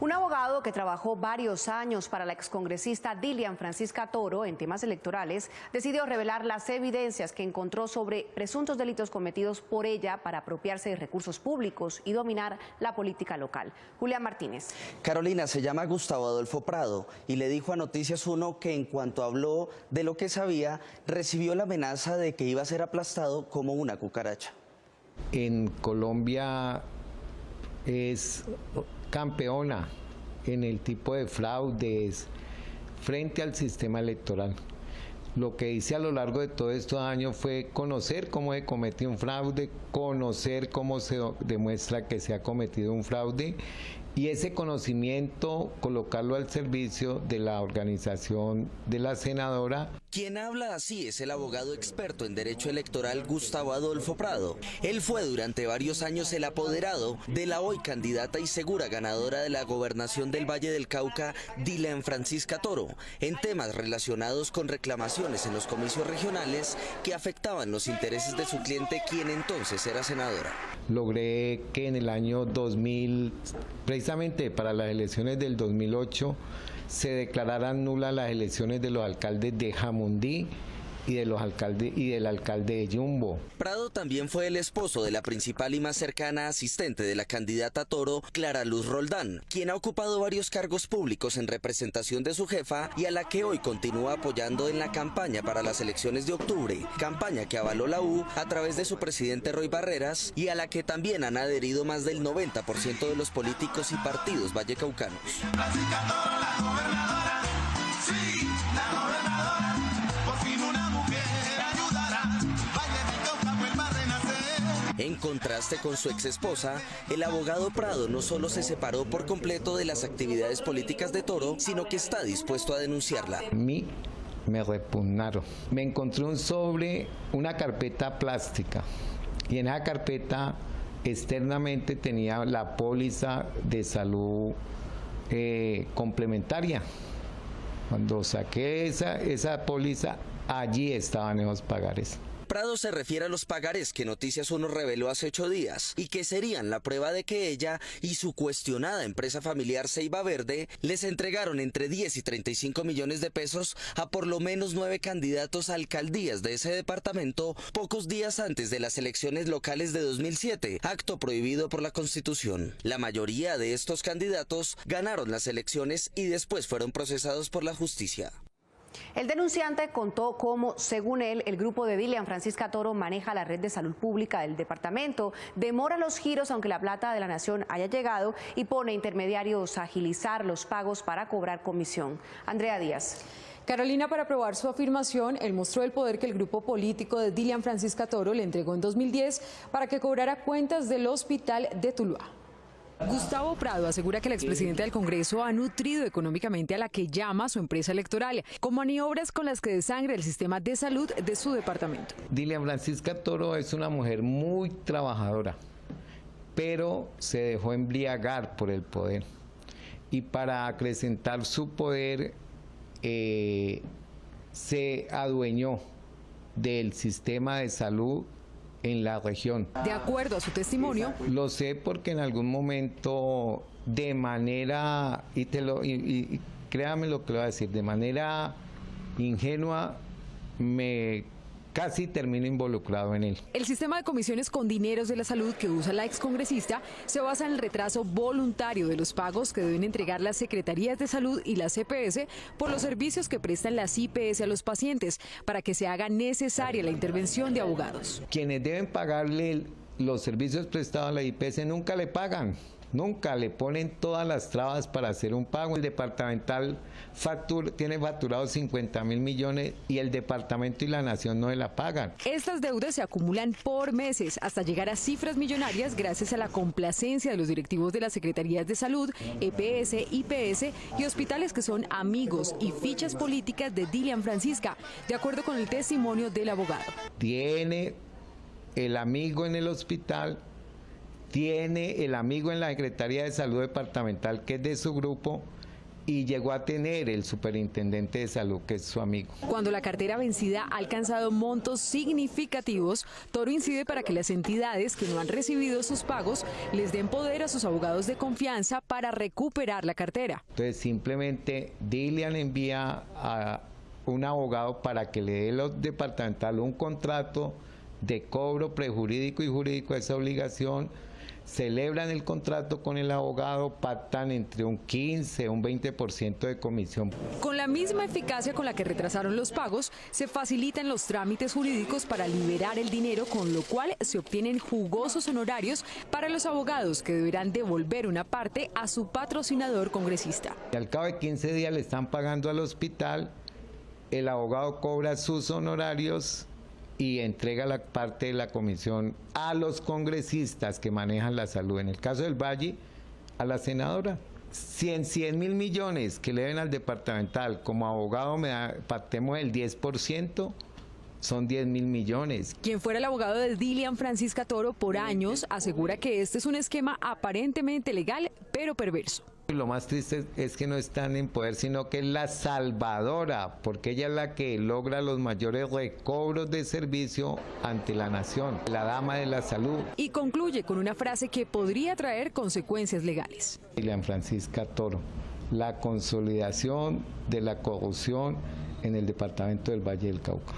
Un abogado que trabajó varios años para la excongresista Dilian Francisca Toro en temas electorales decidió revelar las evidencias que encontró sobre presuntos delitos cometidos por ella para apropiarse de recursos públicos y dominar la política local. Julián Martínez. Carolina, se llama Gustavo Adolfo Prado y le dijo a Noticias 1 que en cuanto habló de lo que sabía, recibió la amenaza de que iba a ser aplastado como una cucaracha. En Colombia es campeona en el tipo de fraudes frente al sistema electoral. Lo que hice a lo largo de todos estos años fue conocer cómo se cometió un fraude, conocer cómo se demuestra que se ha cometido un fraude y ese conocimiento colocarlo al servicio de la organización de la senadora. Quien habla así es el abogado experto en derecho electoral Gustavo Adolfo Prado. Él fue durante varios años el apoderado de la hoy candidata y segura ganadora de la gobernación del Valle del Cauca, Dilian Francisca Toro, en temas relacionados con reclamaciones en los comicios regionales que afectaban los intereses de su cliente, quien entonces era senadora. Logré que en el año 2000, precisamente para las elecciones del 2008, se declararan nulas las elecciones de los alcaldes de Jamundí y del alcalde de Yumbo. Prado también fue el esposo de la principal y más cercana asistente de la candidata Toro, Clara Luz Roldán, quien ha ocupado varios cargos públicos en representación de su jefa y a la que hoy continúa apoyando en la campaña para las elecciones de octubre, campaña que avaló la U a través de su presidente Roy Barreras y a la que también han adherido más del 90% de los políticos y partidos vallecaucanos. En contraste con su exesposa, el abogado Prado no solo se separó por completo de las actividades políticas de Toro, sino que está dispuesto a denunciarla. A mí me repugnaron. Me encontré un sobre, una carpeta plástica, y en esa carpeta externamente tenía la póliza de salud complementaria. Cuando saqué esa póliza, allí estaban esos pagares. Prado se refiere a los pagarés que Noticias 1 reveló hace 8 días y que serían la prueba de que ella y su cuestionada empresa familiar Ceiba Verde les entregaron entre 10 y 35 millones de pesos a por lo menos 9 candidatos a alcaldías de ese departamento pocos días antes de las elecciones locales de 2007, acto prohibido por la Constitución. La mayoría de estos candidatos ganaron las elecciones y después fueron procesados por la justicia. El denunciante contó cómo, según él, el grupo de Dilian Francisca Toro maneja la red de salud pública del departamento, demora los giros aunque la plata de la nación haya llegado y pone intermediarios a agilizar los pagos para cobrar comisión. Andrea Díaz. Carolina, para probar su afirmación, él mostró el poder que el grupo político de Dilian Francisca Toro le entregó en 2010 para que cobrara cuentas del hospital de Tuluá. Gustavo Prado asegura que el expresidente del Congreso ha nutrido económicamente a la que llama su empresa electoral, con maniobras con las que desangre el sistema de salud de su departamento. Dilian Francisca Toro es una mujer muy trabajadora, pero se dejó embriagar por el poder. Y para acrecentar su poder, se adueñó del sistema de salud en la región. De acuerdo a su testimonio, lo sé porque en algún momento de manera, y créame lo que le voy a decir, de manera ingenua casi termino involucrado en él. El sistema de comisiones con dineros de la salud que usa la excongresista se basa en el retraso voluntario de los pagos que deben entregar las secretarías de salud y las EPS por los servicios que prestan las IPS a los pacientes para que se haga necesaria la intervención de abogados. Quienes deben pagarle los servicios prestados a la IPS nunca le pagan. Nunca le ponen todas las trabas para hacer un pago. El departamental tiene facturado 50.000 millones y el departamento y la nación no se la pagan. Estas deudas se acumulan por meses hasta llegar a cifras millonarias gracias a la complacencia de los directivos de las secretarías de salud, EPS, IPS y hospitales que son amigos y fichas políticas de Dilian Francisca, de acuerdo con el testimonio del abogado. Tiene el amigo en el hospital, tiene el amigo en la Secretaría de Salud Departamental que es de su grupo y llegó a tener el superintendente de salud, que es su amigo. Cuando la cartera vencida ha alcanzado montos significativos, Toro incide para que las entidades que no han recibido sus pagos les den poder a sus abogados de confianza para recuperar la cartera. Entonces simplemente Dilian envía a un abogado para que le dé a los departamentales un contrato de cobro prejurídico y jurídico de esa obligación. Celebran el contrato con el abogado, pactan entre un 15 y un 20% de comisión. Con la misma eficacia con la que retrasaron los pagos, se facilitan los trámites jurídicos para liberar el dinero, con lo cual se obtienen jugosos honorarios para los abogados, que deberán devolver una parte a su patrocinador congresista. Y al cabo de 15 días le están pagando al hospital, el abogado cobra sus honorarios y entrega la parte de la comisión a los congresistas que manejan la salud. En el caso del Valle, a la senadora. 100 mil millones que le deben al departamental, como abogado pactemos el 10%, son 10 mil millones. Quien fuera el abogado de Dilian Francisca Toro por años asegura que este es un esquema aparentemente legal, pero perverso. Lo más triste es que no están en poder, sino que es la salvadora, porque ella es la que logra los mayores recobros de servicio ante la nación, la dama de la salud. Y concluye con una frase que podría traer consecuencias legales. Dilian Francisca Toro, la consolidación de la corrupción en el departamento del Valle del Cauca.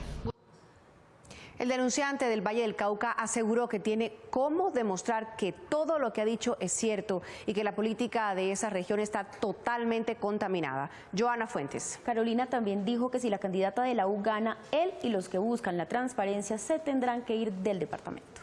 El denunciante del Valle del Cauca aseguró que tiene cómo demostrar que todo lo que ha dicho es cierto y que la política de esa región está totalmente contaminada. Joana Fuentes. Carolina también dijo que si la candidata de la U gana, él y los que buscan la transparencia se tendrán que ir del departamento.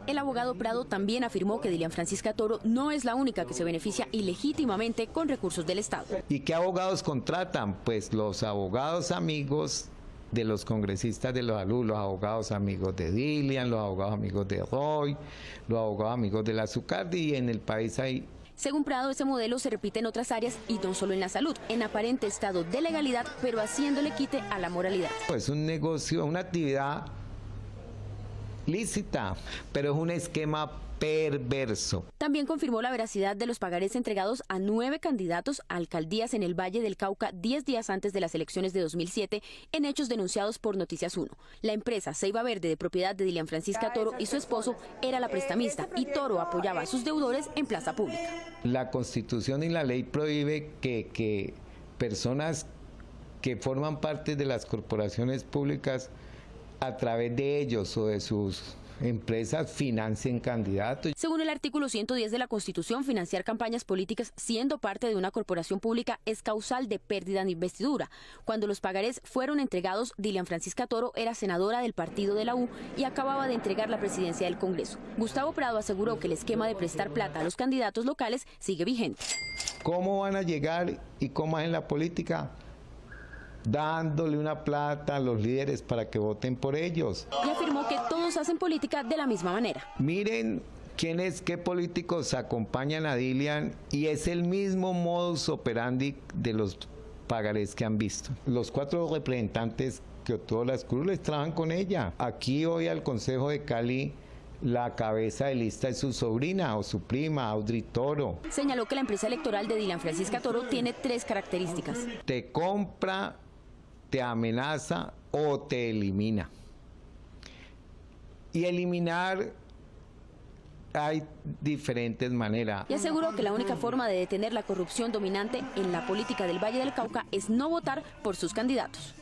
El abogado Prado también afirmó que Dilian Francisca Toro no es la única que se beneficia ilegítimamente con recursos del Estado. ¿Y qué abogados contratan? Pues los abogados amigos de los congresistas de la salud, los abogados amigos de Dilian, los abogados amigos de Roy, los abogados amigos de la Zucardi, y en el país hay. Según Prado, ese modelo se repite en otras áreas y no solo en la salud, en aparente estado de legalidad, pero haciéndole quite a la moralidad. Es un negocio, una actividad lícita, pero es un esquema perverso. También confirmó la veracidad de los pagarés entregados a 9 candidatos a alcaldías en el Valle del Cauca 10 días antes de las elecciones de 2007 en hechos denunciados por Noticias 1. La empresa Ceiba Verde, de propiedad de Dilian Francisca Toro y su esposo, era la prestamista y Toro apoyaba a sus deudores en plaza pública. La Constitución y la ley prohíbe que personas que forman parte de las corporaciones públicas, a través de ellos o de sus empresas, financien candidatos. Según el artículo 110 de la Constitución, financiar campañas políticas siendo parte de una corporación pública es causal de pérdida de investidura. Cuando los pagarés fueron entregados, Dilian Francisca Toro era senadora del partido de la U y acababa de entregar la presidencia del Congreso. Gustavo Prado aseguró que el esquema de prestar plata a los candidatos locales sigue vigente. ¿Cómo van a llegar y cómo es en la política? Dándole una plata a los líderes para que voten por ellos. Y afirmó que todos hacen política de la misma manera. Miren qué políticos acompañan a Dilian, y es el mismo modus operandi de los pagarés que han visto. Los 4 representantes que obtuvo las curules trabajan con ella. Aquí hoy al Consejo de Cali, la cabeza de lista es su sobrina o su prima, Audrey Toro. Señaló que la empresa electoral de Dilian Francisca Toro tiene 3 características. Te compra, te amenaza o te elimina. Y eliminar hay diferentes maneras. Y aseguró que la única forma de detener la corrupción dominante en la política del Valle del Cauca es no votar por sus candidatos.